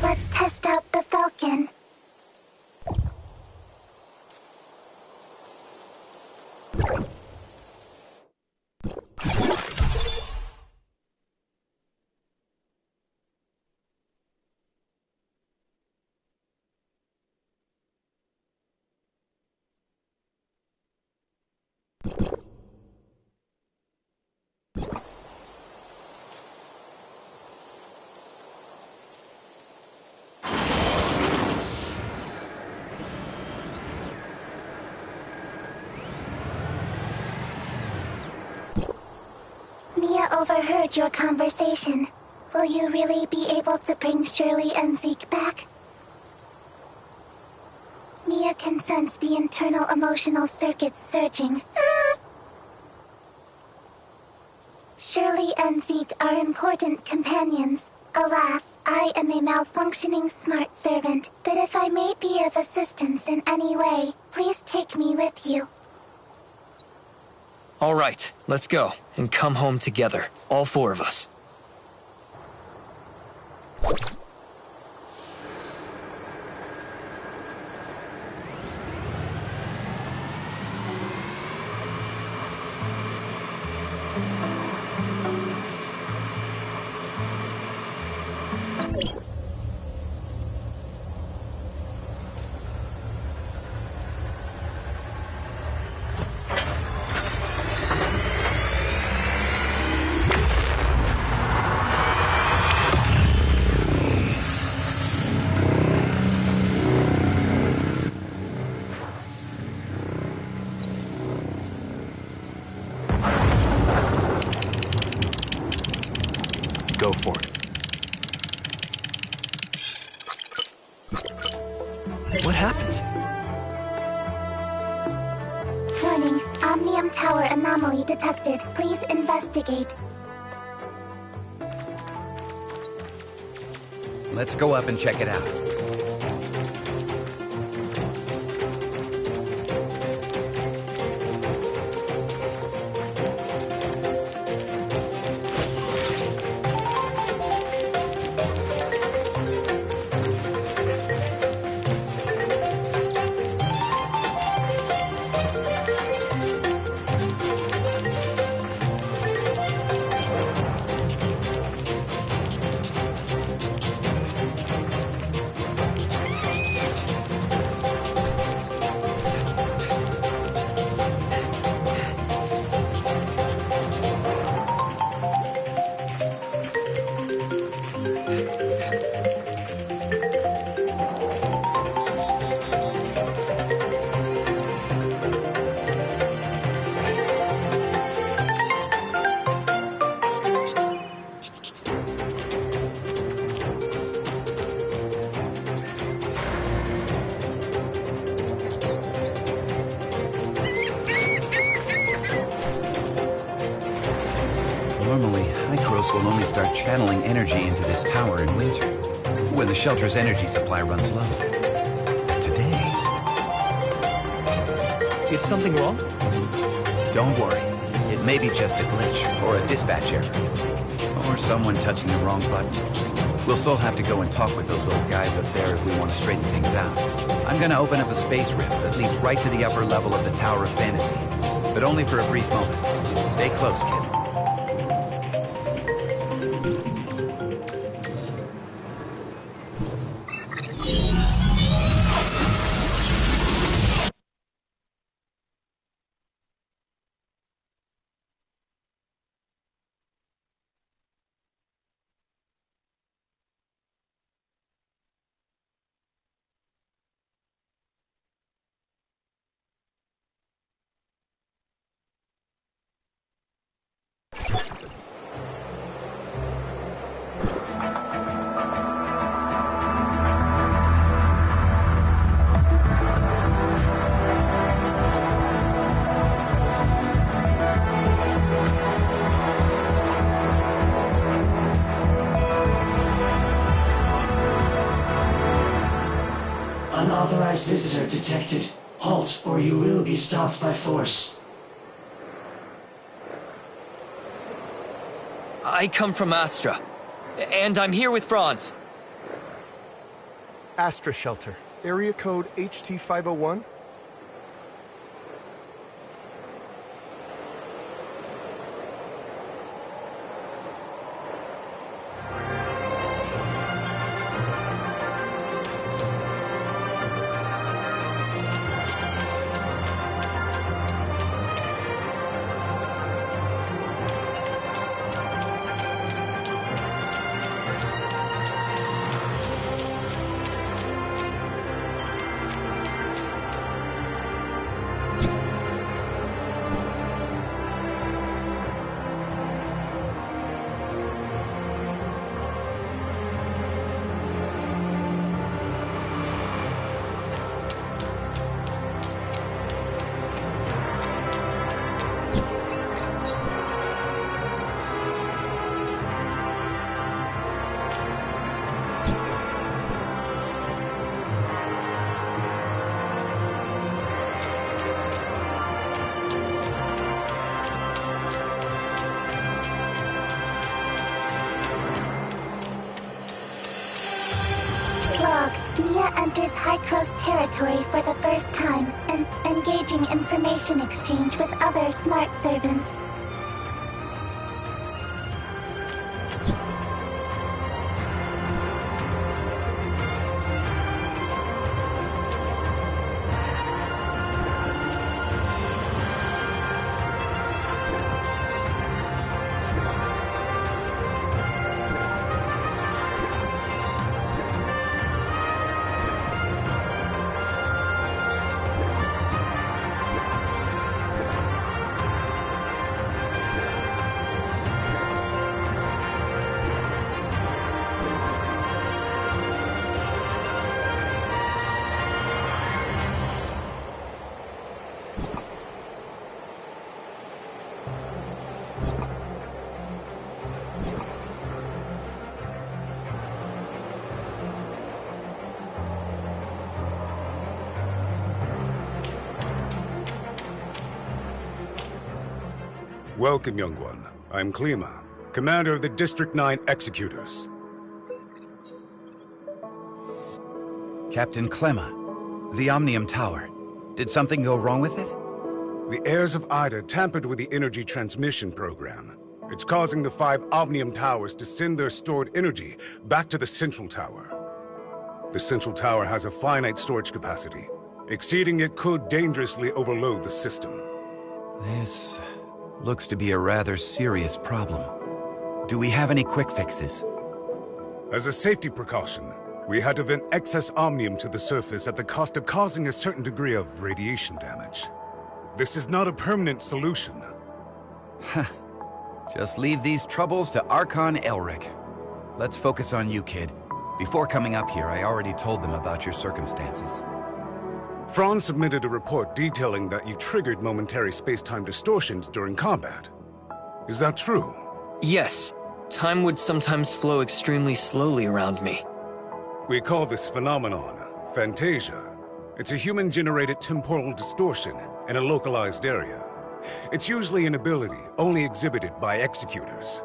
Let's test out the Falcon. Mia overheard your conversation. Will you really be able to bring Shirley and Zeke back? Mia can sense the internal emotional circuits surging. Shirley and Zeke are important companions. Alas, I am a malfunctioning smart servant, but if I may be of assistance in any way, please take me with you. All right, let's go, and come home together, all four of us. Go for it. What happened? Warning, Omnium Tower anomaly detected. Please investigate. Let's go up and check it out. Normally, Hykros will only start channeling energy into this tower in winter, when the shelter's energy supply runs low. Today... Is something wrong? Don't worry. It may be just a glitch, or a dispatch error, or someone touching the wrong button. We'll still have to go and talk with those little guys up there if we want to straighten things out. I'm gonna open up a space rift that leads right to the upper level of the Tower of Fantasy, but only for a brief moment. Stay close, kid. Unauthorized visitor detected. Halt, or you will be stopped by force. I come from Astra, and I'm here with Franz. Astra Shelter. Area code HT501. Log, Mia enters Hykros territory for the first time and engaging information exchange with other smart servants. Welcome, young one. I'm Klima, commander of the District 9 Executors. Captain Clemma, the Omnium Tower. Did something go wrong with it? The heirs of Ida tampered with the energy transmission program. It's causing the 5 Omnium Towers to send their stored energy back to the Central Tower. The Central Tower has a finite storage capacity. Exceeding it could dangerously overload the system. This looks to be a rather serious problem. Do we have any quick fixes? As a safety precaution, we had to vent excess omnium to the surface at the cost of causing a certain degree of radiation damage. This is not a permanent solution. Just leave these troubles to Archon Elric. Let's focus on you, kid. Before coming up here, I already told them about your circumstances. Franz submitted a report detailing that you triggered momentary space-time distortions during combat. Is that true? Yes. Time would sometimes flow extremely slowly around me. We call this phenomenon Phantasia. It's a human-generated temporal distortion in a localized area. It's usually an ability only exhibited by Executors.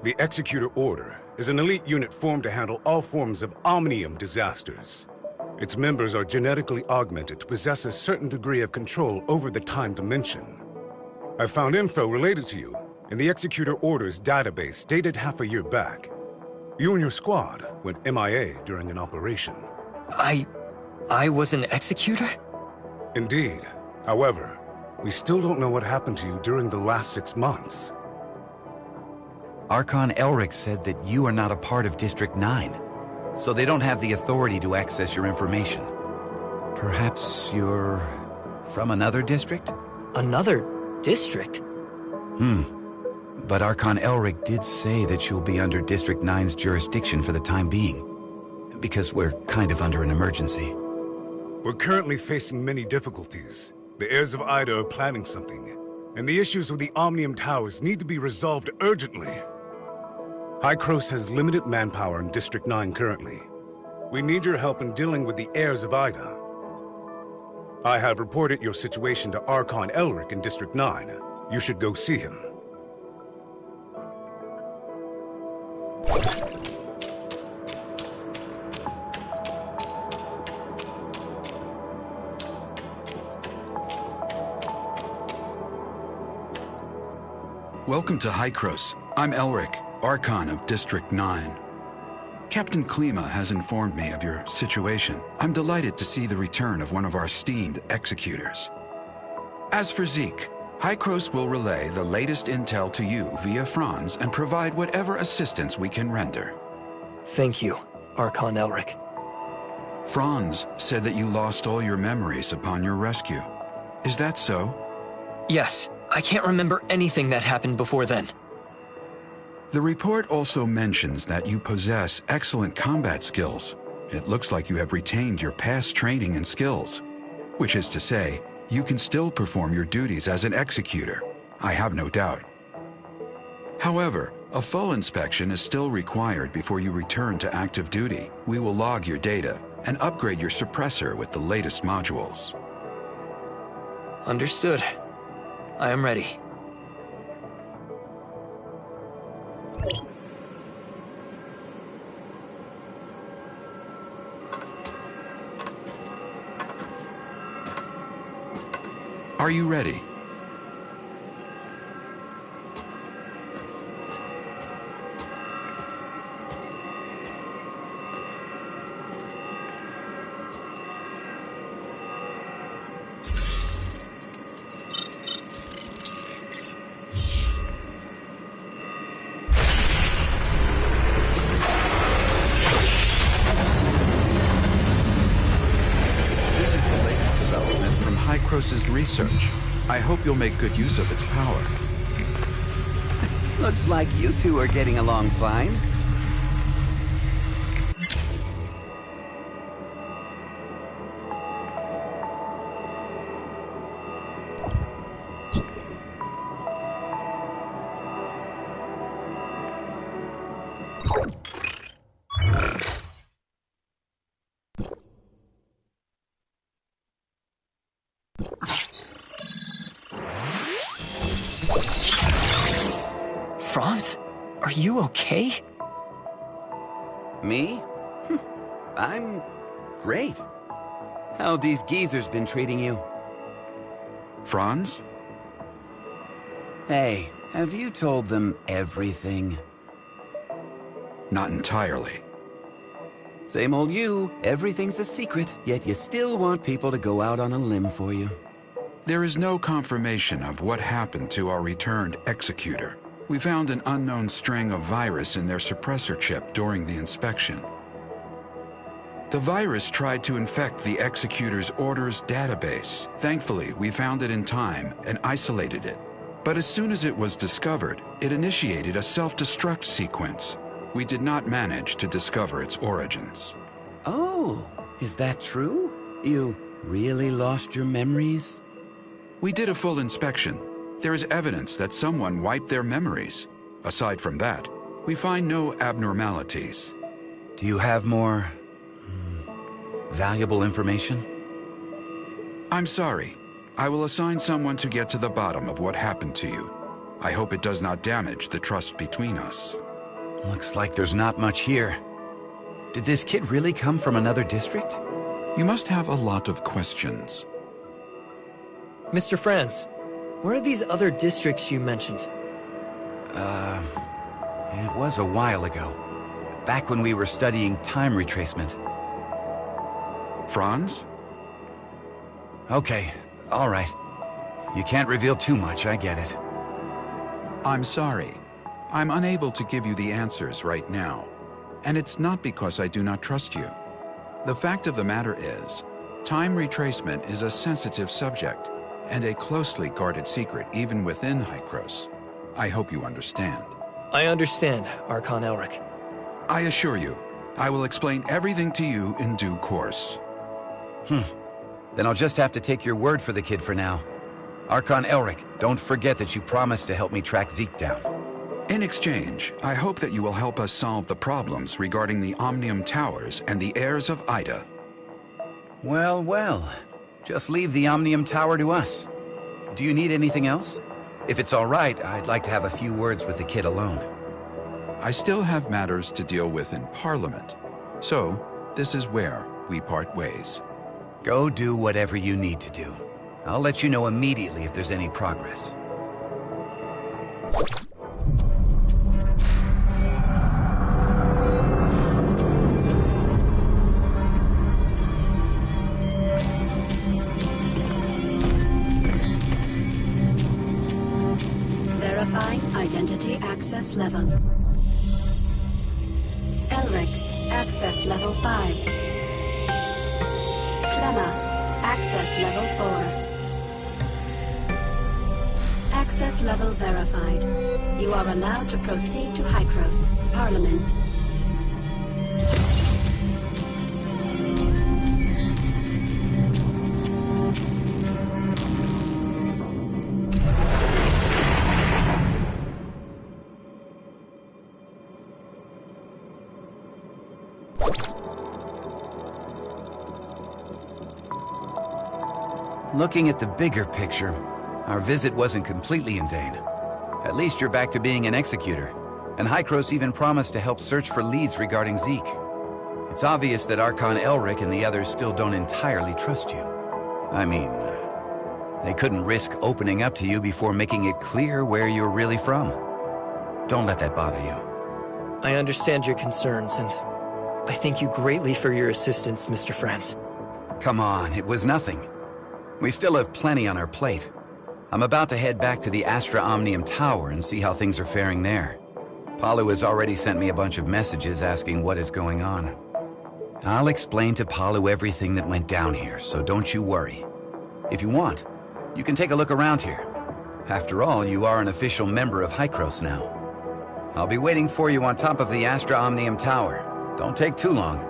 The Executor Order is an elite unit formed to handle all forms of omnium disasters. Its members are genetically augmented to possess a certain degree of control over the time dimension. I found info related to you in the Executor Order's database dated half a year back. You and your squad went MIA during an operation. I was an executor? Indeed. However, we still don't know what happened to you during the last 6 months. Archon Elric said that you are not a part of District 9. So they don't have the authority to access your information. Perhaps you're from another district? Another district? But Archon Elric did say that you'll be under District 9's jurisdiction for the time being. Because we're kind of under an emergency. We're currently facing many difficulties. The heirs of Ida are planning something, and the issues with the Omnium Towers need to be resolved urgently. Hykros has limited manpower in District 9 currently. We need your help in dealing with the heirs of Ida. I have reported your situation to Archon Elric in District 9. You should go see him. Welcome to Hykros. I'm Elric, Archon of District 9. Captain Klima has informed me of your situation. I'm delighted to see the return of one of our esteemed executors. As for Zeke, Hykros will relay the latest intel to you via Franz and provide whatever assistance we can render. Thank you, Archon Elric. Franz said that you lost all your memories upon your rescue. Is that so? Yes, I can't remember anything that happened before then. The report also mentions that you possess excellent combat skills. It looks like you have retained your past training and skills, which is to say, you can still perform your duties as an executor. I have no doubt. However, a full inspection is still required before you return to active duty. We will log your data and upgrade your suppressor with the latest modules. Understood. I am ready. Are you ready? Hykros' research. I hope you'll make good use of its power. Looks like you two are getting along fine. Franz? Are you okay? Me? I'm great. How have these geezers been treating you? Franz? Hey, have you told them everything? Not entirely. Same old you. Everything's a secret, yet you still want people to go out on a limb for you. There is no confirmation of what happened to our returned executor. We found an unknown string of virus in their suppressor chip during the inspection. The virus tried to infect the executor's orders database. Thankfully, we found it in time and isolated it. But as soon as it was discovered, it initiated a self-destruct sequence. We did not manage to discover its origins. Oh, is that true? You really lost your memories? We did a full inspection. There is evidence that someone wiped their memories. Aside from that, we find no abnormalities. Do you have more valuable information? I'm sorry. I will assign someone to get to the bottom of what happened to you. I hope it does not damage the trust between us. Looks like there's not much here. Did this kid really come from another district? You must have a lot of questions. Mr. Franz, where are these other districts you mentioned? It was a while ago. Back when we were studying time retracement. Franz? Okay, all right. You can't reveal too much, I get it. I'm sorry. I'm unable to give you the answers right now. And it's not because I do not trust you. The fact of the matter is, time retracement is a sensitive subject, and a closely guarded secret even within Hykros. I hope you understand. I understand, Archon Elric. I assure you, I will explain everything to you in due course. Then I'll just have to take your word for the kid for now. Archon Elric, don't forget that you promised to help me track Zeke down. In exchange, I hope that you will help us solve the problems regarding the Omnium Towers and the heirs of Ida. Well, well. Just leave the Omnium Tower to us. Do you need anything else? If it's all right, I'd like to have a few words with the kid alone. I still have matters to deal with in Parliament, so this is where we part ways. Go do whatever you need to do. I'll let you know immediately if there's any progress. Verifying identity access level. Elric, access level 5. Clemma, access level 4. Access level verified. You are allowed to proceed to Hykros, Parliament. Looking at the bigger picture, our visit wasn't completely in vain. At least you're back to being an executor, and Hykros even promised to help search for leads regarding Zeke. It's obvious that Archon Elric and the others still don't entirely trust you. I mean, they couldn't risk opening up to you before making it clear where you're really from. Don't let that bother you. I understand your concerns, and I thank you greatly for your assistance, Mr. Franz. Come on, it was nothing. We still have plenty on our plate. I'm about to head back to the Astra Omnium Tower and see how things are faring there. Palu has already sent me a bunch of messages asking what is going on. I'll explain to Palu everything that went down here, so don't you worry. If you want, you can take a look around here. After all, you are an official member of Hykros now. I'll be waiting for you on top of the Astra Omnium Tower. Don't take too long.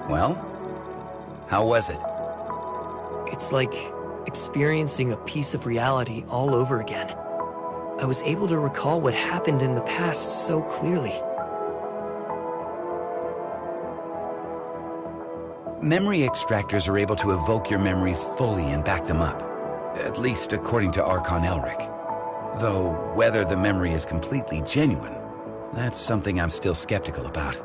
Well, how was it? It's like experiencing a piece of reality all over again. I was able to recall what happened in the past so clearly. Memory extractors are able to evoke your memories fully and back them up. At least according to Archon Elric. Though, whether the memory is completely genuine, that's something I'm still skeptical about.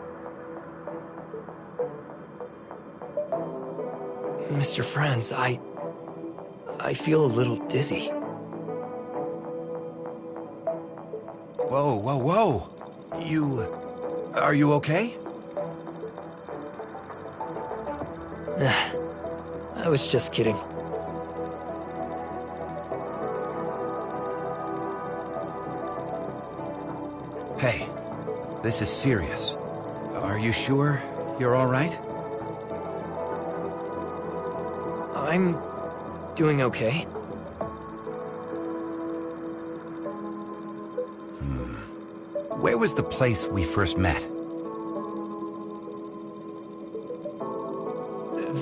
Mr. Franz, I feel a little dizzy. Whoa, whoa, whoa! Are you okay? I was just kidding. Hey, this is serious. Are you sure you're all right? I'm doing okay. Where was the place we first met?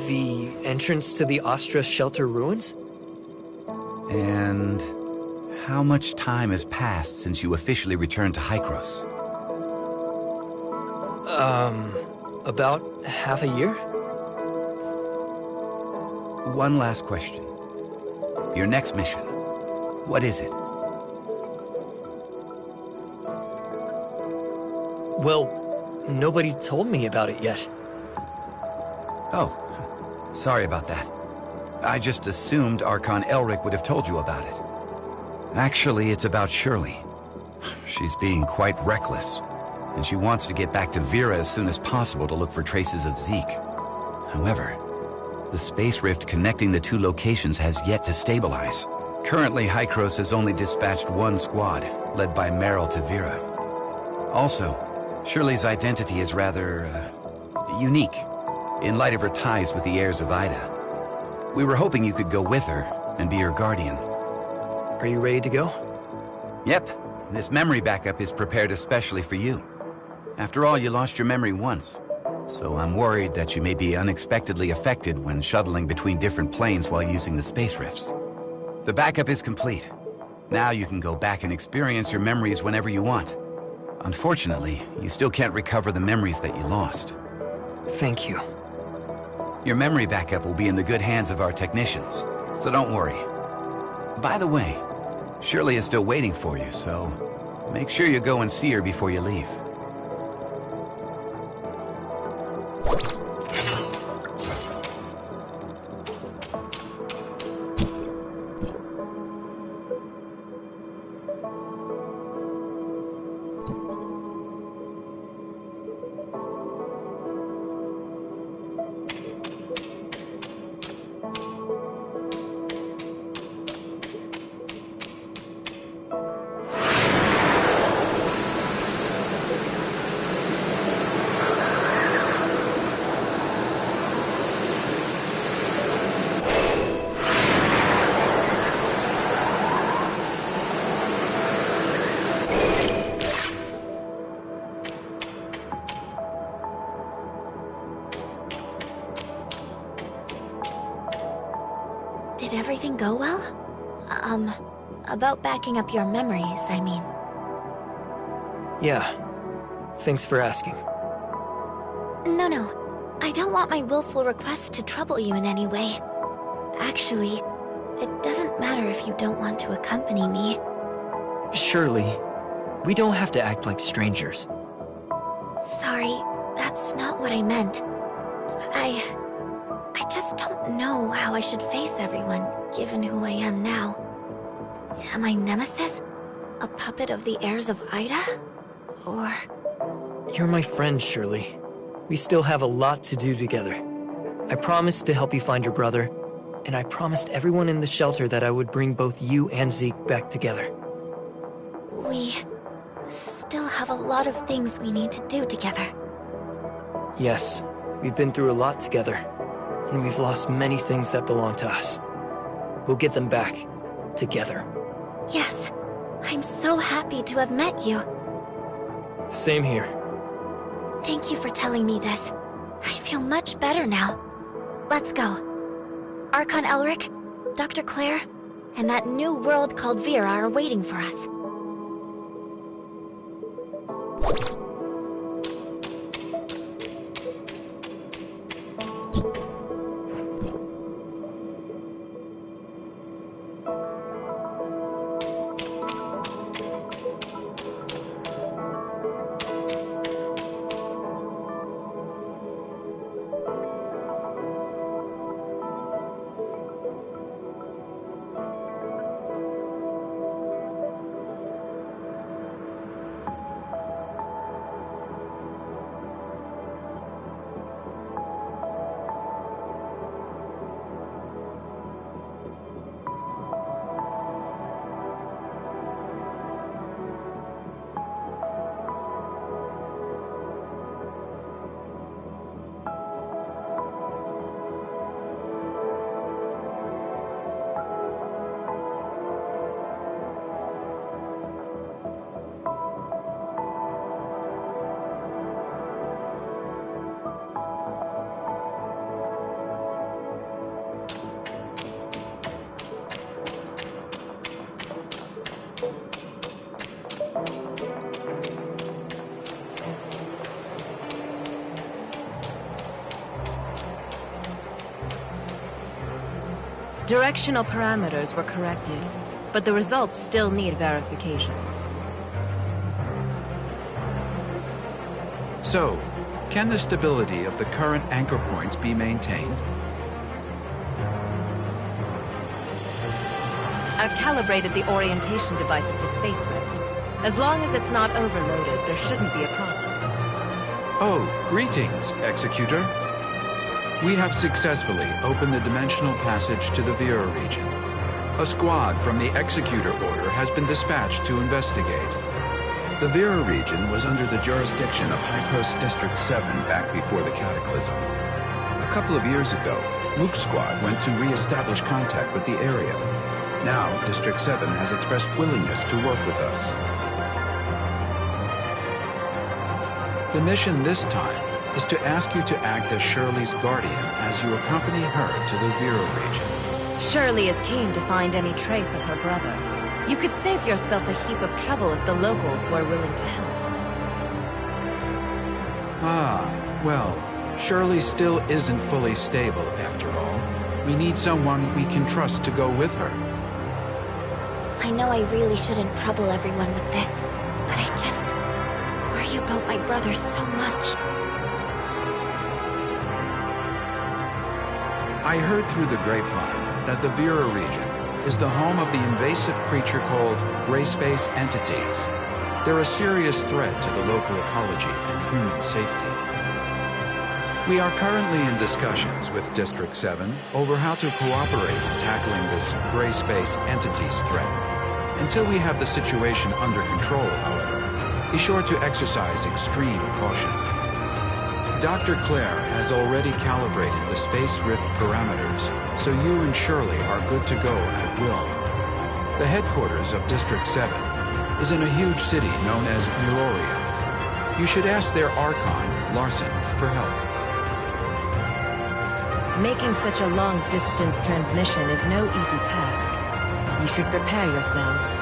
The entrance to the Astra shelter ruins? And how much time has passed since you officially returned to Hykros? About half a year? One last question. Your next mission, what is it? Well, nobody told me about it yet. Oh, sorry about that. I just assumed Archon Elric would have told you about it. Actually, it's about Shirley. She's being quite reckless, and she wants to get back to Vera as soon as possible to look for traces of Zeke. However, the space rift connecting the two locations has yet to stabilize. Currently, Hykros has only dispatched one squad, led by Meryl to Vera. Also, Shirley's identity is rather, unique, in light of her ties with the heirs of Ida. We were hoping you could go with her and be her guardian. Are you ready to go? Yep, this memory backup is prepared especially for you. After all, you lost your memory once, so I'm worried that you may be unexpectedly affected when shuttling between different planes while using the space rifts. The backup is complete. Now you can go back and experience your memories whenever you want. Unfortunately, you still can't recover the memories that you lost. Thank you. Your memory backup will be in the good hands of our technicians, so don't worry. By the way, Shirley is still waiting for you, so make sure you go and see her before you leave. Did everything go well? About backing up your memories, I mean. Yeah. Thanks for asking. No. I don't want my willful request to trouble you in any way. Actually, it doesn't matter if you don't want to accompany me. Shirley, we don't have to act like strangers. Sorry, that's not what I meant. I just don't know how I should face everyone, given who I am now. Am I Nemesis? A puppet of the heirs of Ida? Or... You're my friend, Shirley. We still have a lot to do together. I promised to help you find your brother, and I promised everyone in the shelter that I would bring both you and Zeke back together. We still have a lot of things we need to do together. Yes, we've been through a lot together, and we've lost many things that belong to us. We'll get them back, together. Yes, I'm so happy to have met you. Same here. Thank you for telling me this. I feel much better now. Let's go. Archon Elric, Dr. Claire, and that new world called Vera are waiting for us. Directional parameters were corrected, but the results still need verification. So, can the stability of the current anchor points be maintained? I've calibrated the orientation device of the Space Rift. As long as it's not overloaded, there shouldn't be a problem. Oh, greetings, Executor. We have successfully opened the dimensional passage to the Vera region. A squad from the Executor Order has been dispatched to investigate. The Vera region was under the jurisdiction of Hykros District 7 back before the Cataclysm. A couple of years ago, Mook's squad went to re-establish contact with the area. Now, District 7 has expressed willingness to work with us. The mission this time is to ask you to act as Shirley's guardian as you accompany her to the Vera region. Shirley is keen to find any trace of her brother. You could save yourself a heap of trouble if the locals were willing to help. Ah, well, Shirley still isn't fully stable after all. We need someone we can trust to go with her. I know I really shouldn't trouble everyone with this, but I just worry about my brother so much. I heard through the grapevine that the Vera region is the home of the invasive creature called gray space entities. They're a serious threat to the local ecology and human safety. We are currently in discussions with District 7 over how to cooperate in tackling this gray space entities threat. Until we have the situation under control, however, be sure to exercise extreme caution. Dr. Claire has already calibrated the Space Rift parameters, so you and Shirley are good to go at will. The headquarters of District 7 is in a huge city known as Muroria. You should ask their Archon, Larson, for help. Making such a long-distance transmission is no easy task. You should prepare yourselves.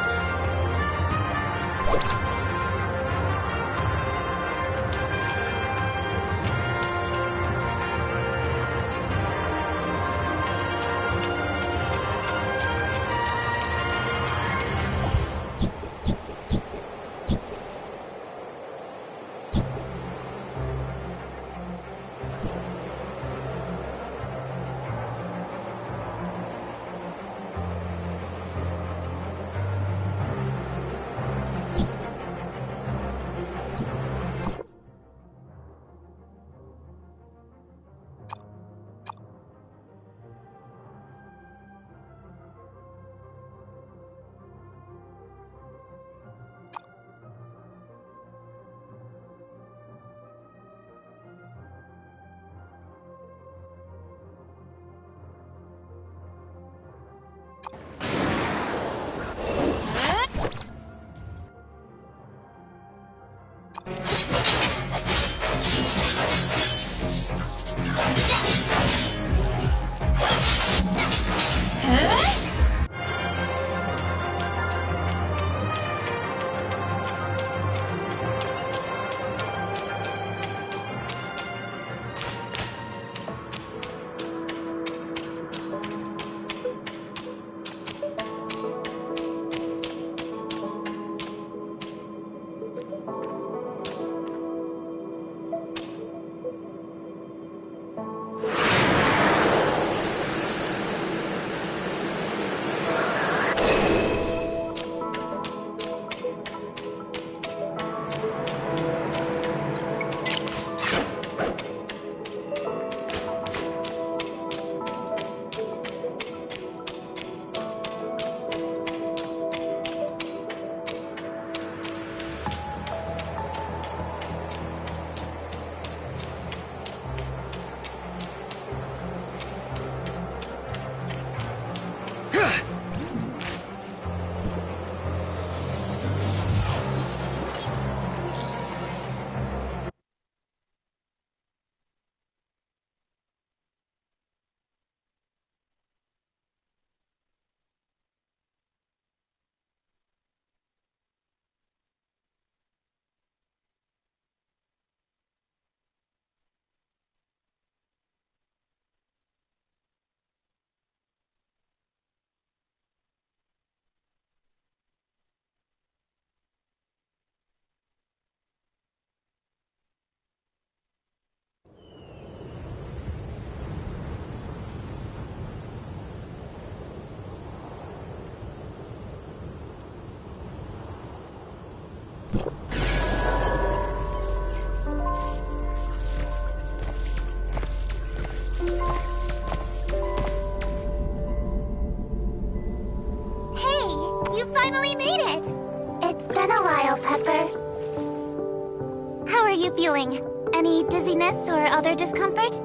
you feeling? Any dizziness or other discomfort?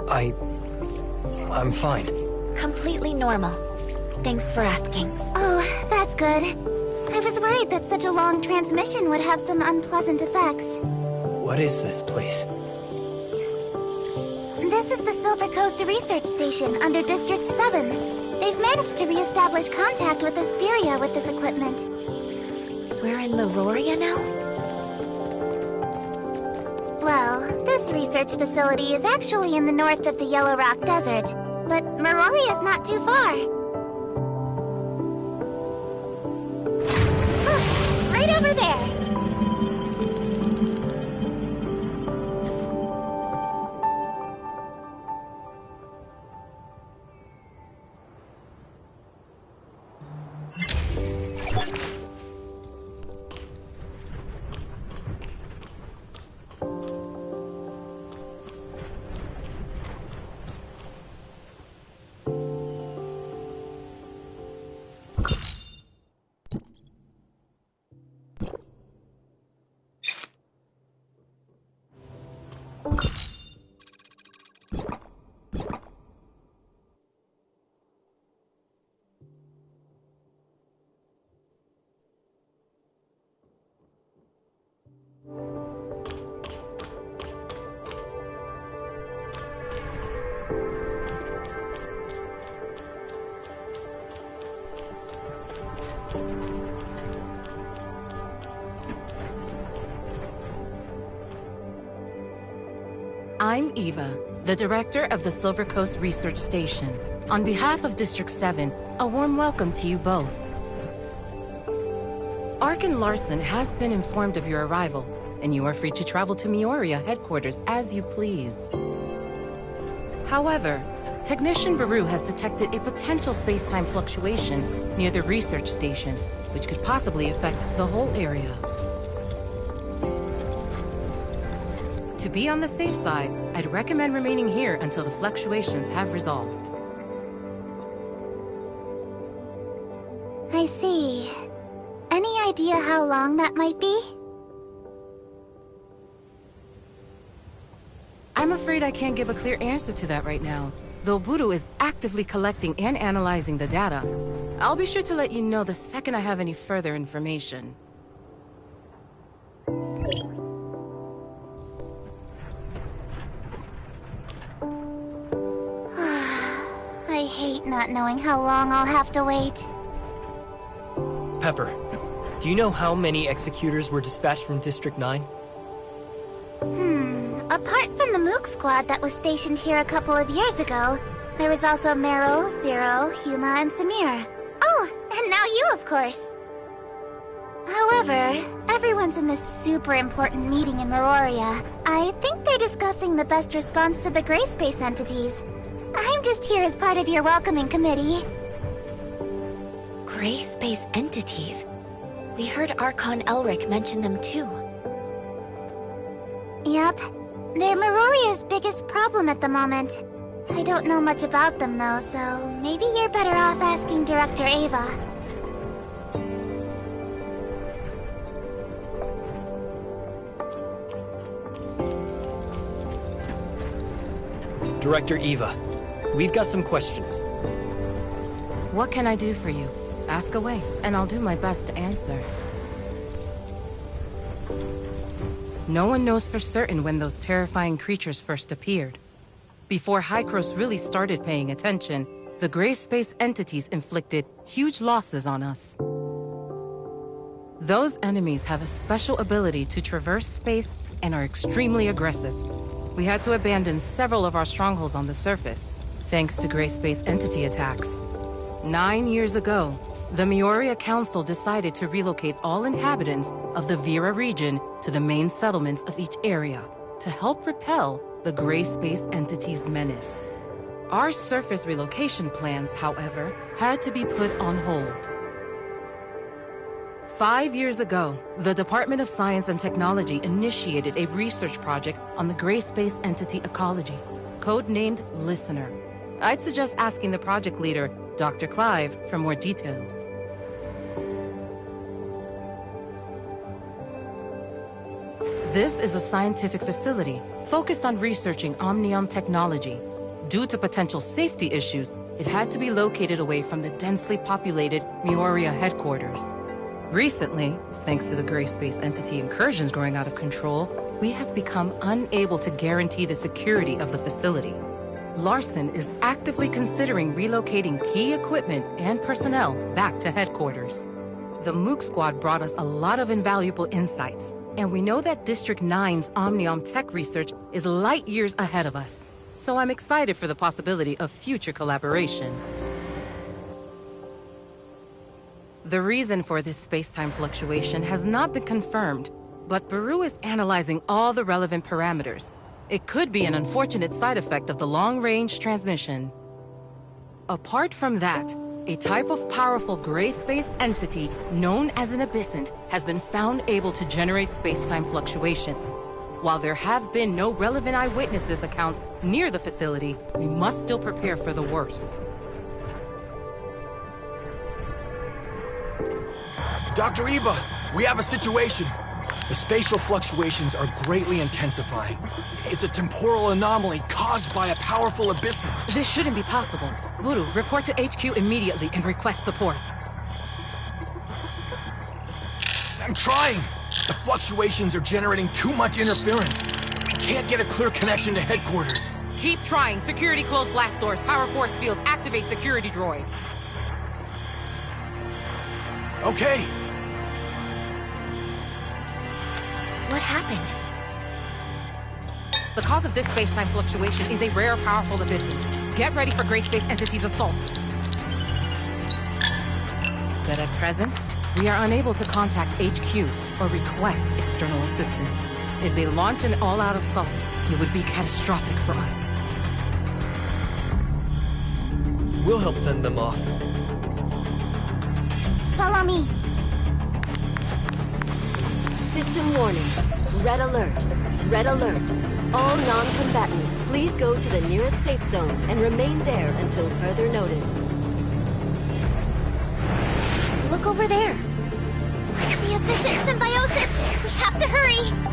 I'm fine. Completely normal. Thanks for asking. Oh, that's good. I was worried that such a long transmission would have some unpleasant effects. What is this place? This is the Silver Coast Research Station under District 7. They've managed to re-establish contact with Asperia with this equipment. We're in Meroria now? Well, this research facility is actually in the north of the Yellow Rock Desert, but Meroria is not too far. Look, right over there. I'm Eva, the director of the Silver Coast Research Station. On behalf of District 7, a warm welcome to you both. Arkin Larson has been informed of your arrival, and you are free to travel to Meoria headquarters as you please. However, Technician Baru has detected a potential space-time fluctuation near the research station, which could possibly affect the whole area. To be on the safe side, I'd recommend remaining here until the fluctuations have resolved. I see. Any idea how long that might be? I'm afraid I can't give a clear answer to that right now, though Buru is actively collecting and analyzing the data. I'll be sure to let you know the second I have any further information. I hate not knowing how long I'll have to wait. Pepper, do you know how many executors were dispatched from District 9? Apart from the Mook squad that was stationed here a couple of years ago, there was also Meryl, Zero, Huma, and Samir. Oh, and now you, of course. However, everyone's in this super important meeting in Meroria. I think they're discussing the best response to the gray space entities. I'm just here as part of your welcoming committee. Gray space entities. We heard Archon Elric mention them too. Yep. They're Meroria's biggest problem at the moment. I don't know much about them though, so maybe you're better off asking Director Ava. Director Eva, we've got some questions. What can I do for you? Ask away, and I'll do my best to answer. No one knows for certain when those terrifying creatures first appeared. Before Hykros really started paying attention, the gray space entities inflicted huge losses on us. Those enemies have a special ability to traverse space and are extremely aggressive. We had to abandon several of our strongholds on the surface, thanks to gray space entity attacks. 9 years ago, the Meoria Council decided to relocate all inhabitants of the Vera region to the main settlements of each area to help repel the gray space entity's menace. Our surface relocation plans, however, had to be put on hold. 5 years ago, the Department of Science and Technology initiated a research project on the gray space entity ecology, codenamed Listener. I'd suggest asking the project leader, Dr. Clive, for more details. This is a scientific facility focused on researching Omnium technology. Due to potential safety issues, it had to be located away from the densely populated Mioria headquarters. Recently, thanks to the gray space entity incursions growing out of control, we have become unable to guarantee the security of the facility. Larson is actively considering relocating key equipment and personnel back to headquarters. The Mook Squad brought us a lot of invaluable insights, and we know that District 9's Omnium tech research is light years ahead of us, so I'm excited for the possibility of future collaboration. The reason for this space-time fluctuation has not been confirmed, but Baru is analyzing all the relevant parameters. It could be an unfortunate side effect of the long-range transmission. Apart from that, a type of powerful gray space entity known as an abyssant has been found able to generate space-time fluctuations. While there have been no relevant eyewitnesses accounts near the facility, we must still prepare for the worst. Dr. Eva, we have a situation. The spatial fluctuations are greatly intensifying. It's a temporal anomaly caused by a powerful abyssant. This shouldn't be possible. Buru, report to HQ immediately and request support. I'm trying! The fluctuations are generating too much interference. We can't get a clear connection to headquarters. Keep trying. Security close blast doors. Power force fields. Activate security droid. Okay. What happened? The cause of this space-time fluctuation is a rare, powerful abyssant. Get ready for Gray Space Entity's assault. But at present, we are unable to contact HQ or request external assistance. If they launch an all-out assault, it would be catastrophic for us. We'll help fend them off. Follow me. System warning. Red alert. Red alert. All non-combatants, please go to the nearest safe zone and remain there until further notice. Look over there. The abyssant symbiosis! We have to hurry!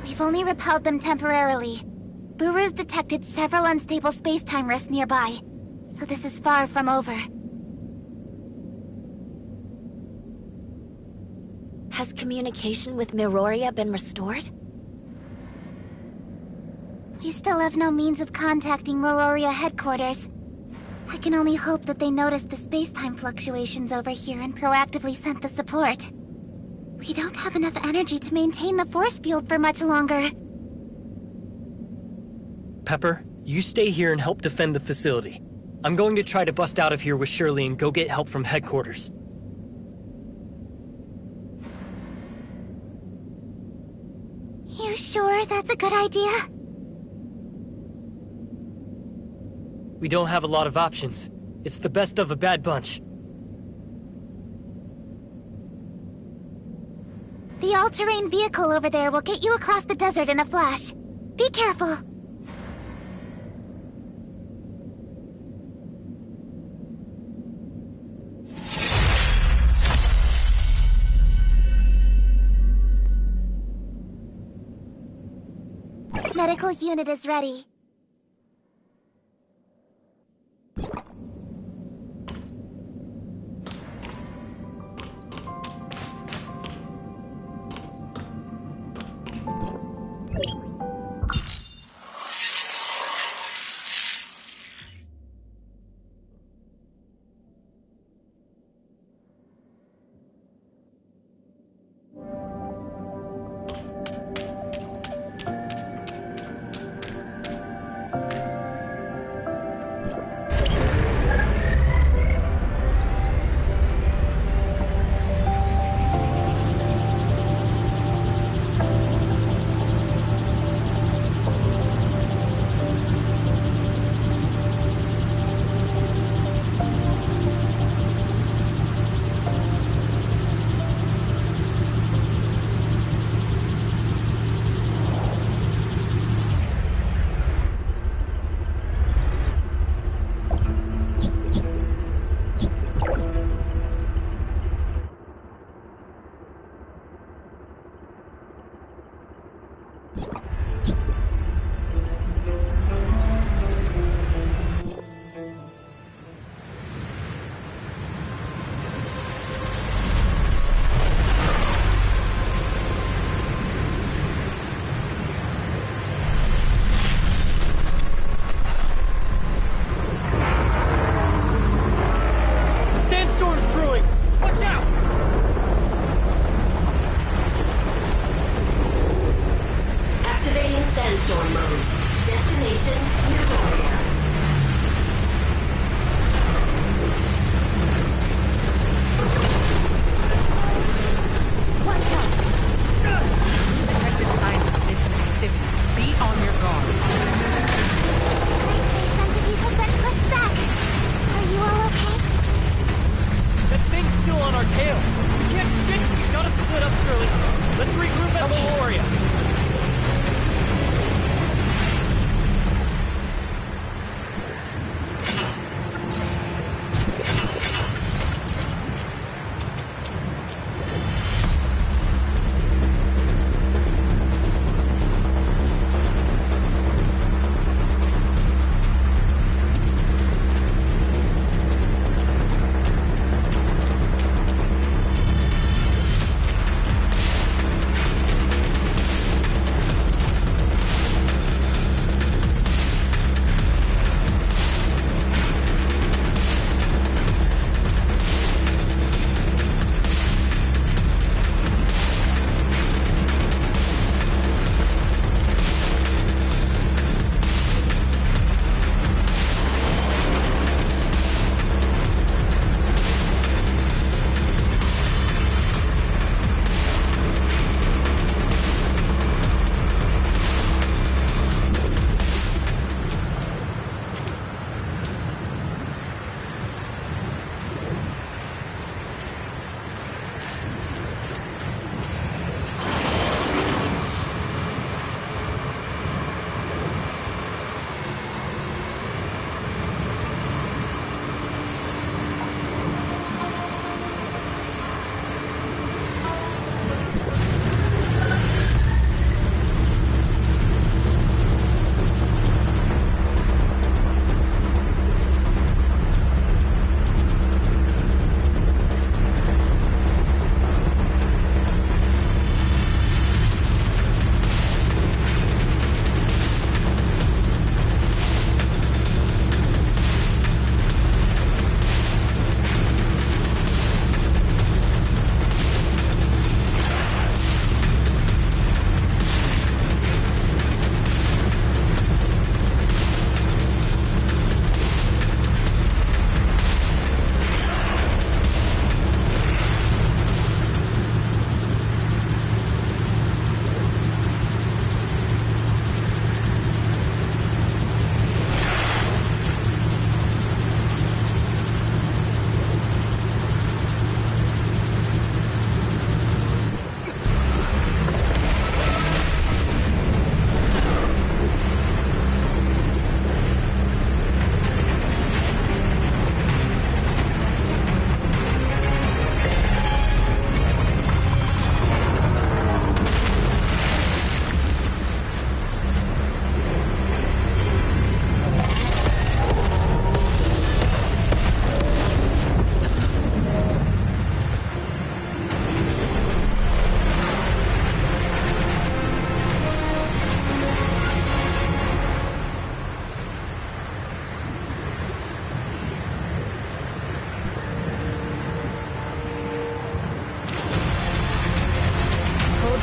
We've only repelled them temporarily. Buru's detected several unstable space-time rifts nearby, so this is far from over. Has communication with Miroria been restored? We still have no means of contacting Miroria headquarters. I can only hope that they noticed the space-time fluctuations over here and proactively sent the support. We don't have enough energy to maintain the force field for much longer. Pepper, you stay here and help defend the facility. I'm going to try to bust out of here with Shirley and go get help from headquarters. You sure that's a good idea? We don't have a lot of options. It's the best of a bad bunch. The all-terrain vehicle over there will get you across the desert in a flash. Be careful. Medical unit is ready.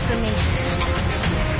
information, Executor.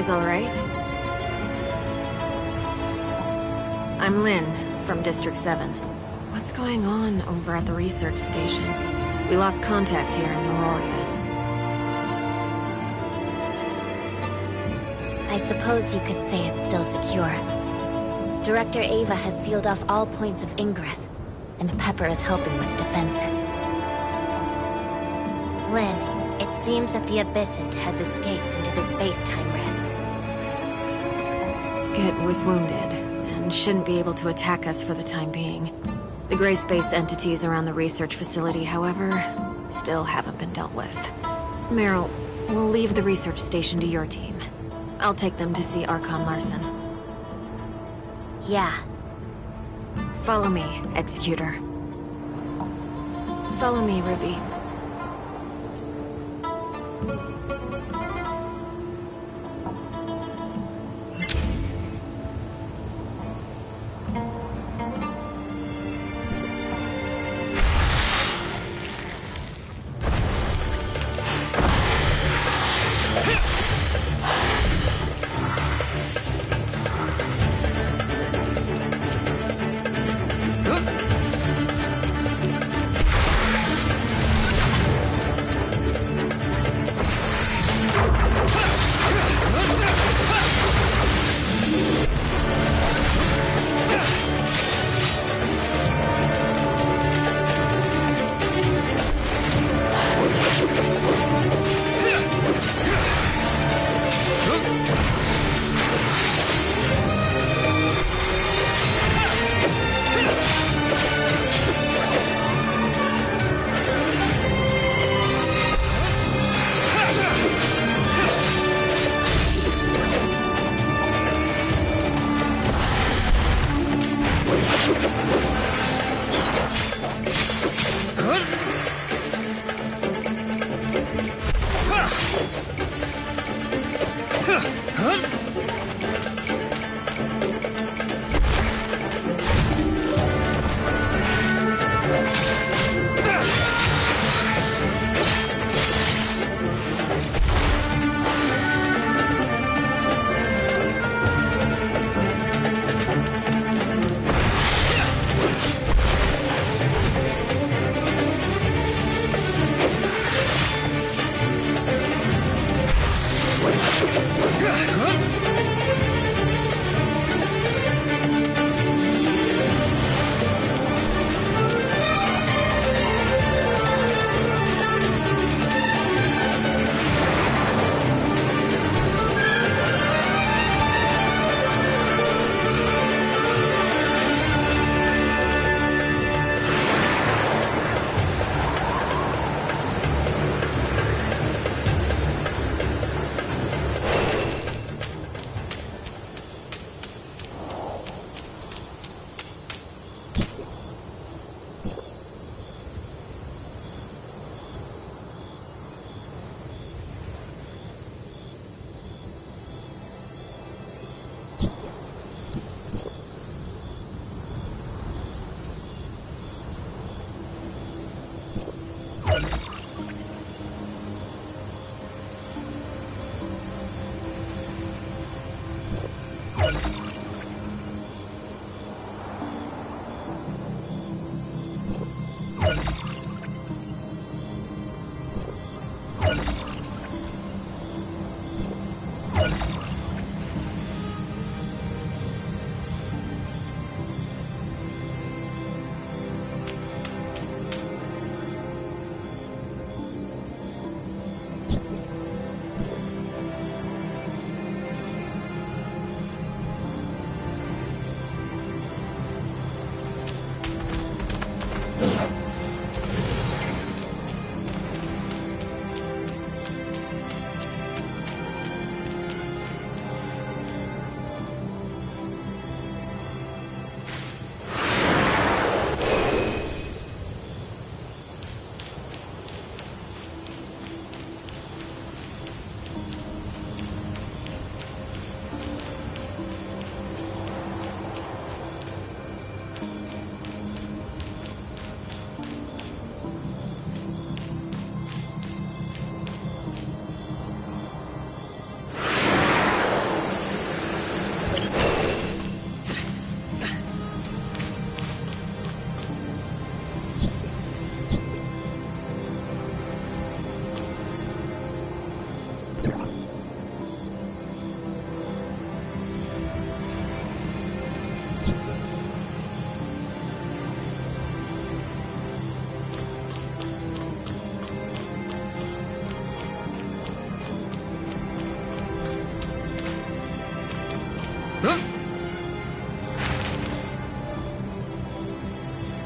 guys all right? I'm Lynn, from District 7. What's going on over at the research station? We lost contact here in Meroria. I suppose you could say it's still secure. Director Ava has sealed off all points of ingress, and Pepper is helping with defenses. Lynn, it seems that the Abyssant has escaped into the space-time rift. It was wounded, and shouldn't be able to attack us for the time being. The gray space entities around the research facility, however, still haven't been dealt with. Meryl, we'll leave the research station to your team. I'll take them to see Archon Larson. Yeah. Follow me, Executor. Follow me, Ruby.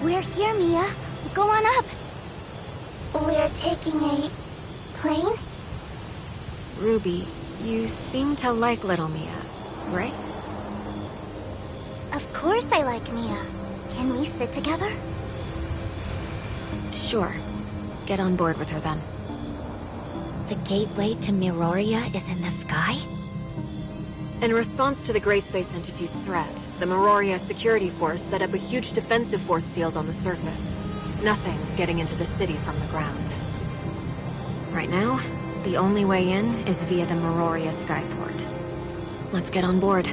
We're here, Mia. Go on up. We're taking a plane? Ruby, you seem to like little Mia, right? Of course I like Mia. Can we sit together? Sure. Get on board with her then. The gateway to Miroria is in the sky? In response to the Gray Space Entity's threat, the Miroria Security Force set up a huge defensive force field on the surface. Nothing's getting into the city from the ground. Right now, the only way in is via the Miroria Skyport. Let's get on board.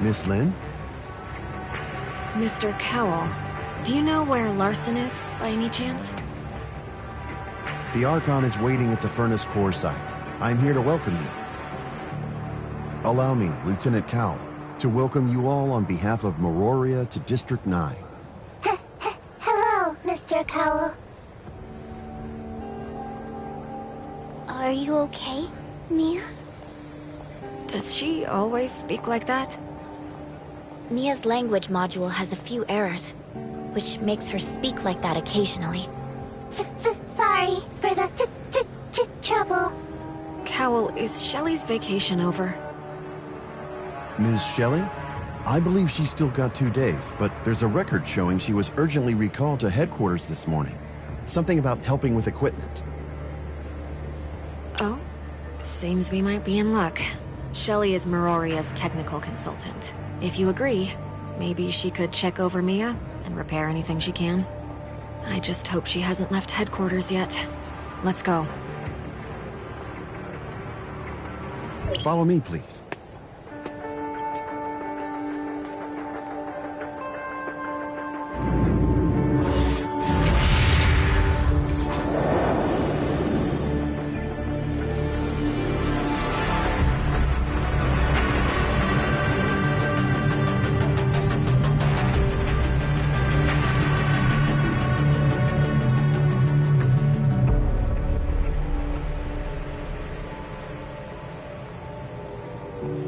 Miss Lin? Mr. Cowell, do you know where Larson is, by any chance? The Archon is waiting at the Furnace Core site. I'm here to welcome you. Allow me, Lieutenant Cowell, to welcome you all on behalf of Miroria to District 9. Hello, Mr. Cowell. Are you okay, Mia? Does she always speak like that? Mia's language module has a few errors, which makes her speak like that occasionally. Sorry for the trouble. Cowell, is Shelley's vacation over? Ms. Shelley? I believe she's still got 2 days, but there's a record showing she was urgently recalled to headquarters this morning. Something about helping with equipment. Oh? Seems we might be in luck. Shelley is Miroria's technical consultant. If you agree, maybe she could check over Mia and repair anything she can. I just hope she hasn't left headquarters yet. Let's go. Follow me, please.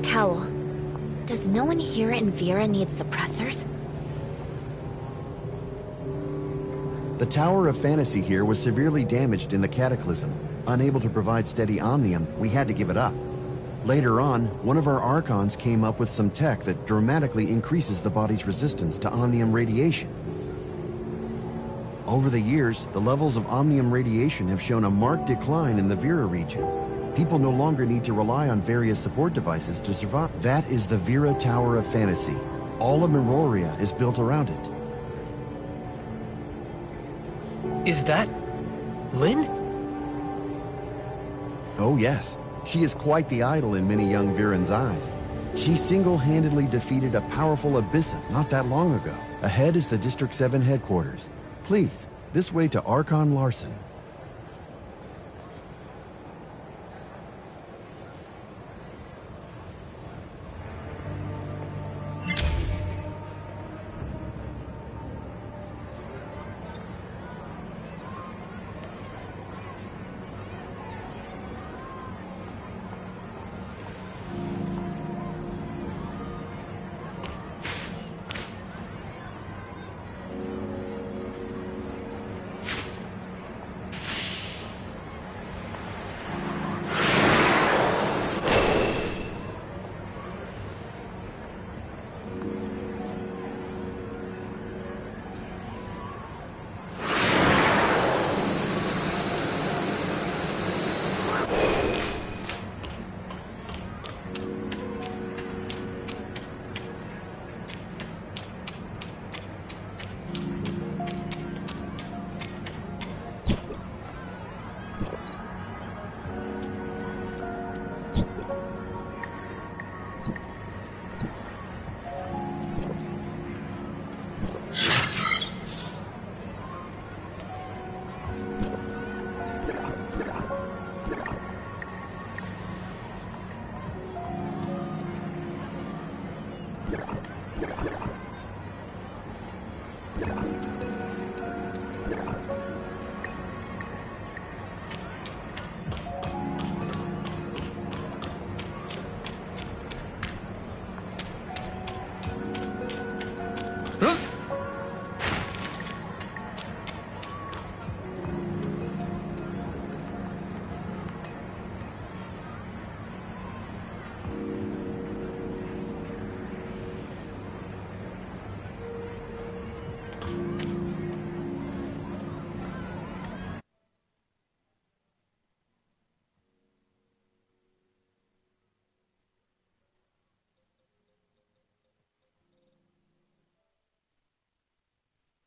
Cowell, does no one here in Vera need suppressors? The Tower of Fantasy here was severely damaged in the Cataclysm. Unable to provide steady omnium, we had to give it up. Later on, one of our Archons came up with some tech that dramatically increases the body's resistance to omnium radiation. Over the years, the levels of omnium radiation have shown a marked decline in the Vera region. People no longer need to rely on various support devices to survive. That is the Vera Tower of Fantasy. All of Meroria is built around it. Is that... Lynn? Oh yes, she is quite the idol in many young Virans' eyes. She single-handedly defeated a powerful Abyssal not that long ago. Ahead is the District 7 headquarters. Please, this way to Archon Larson.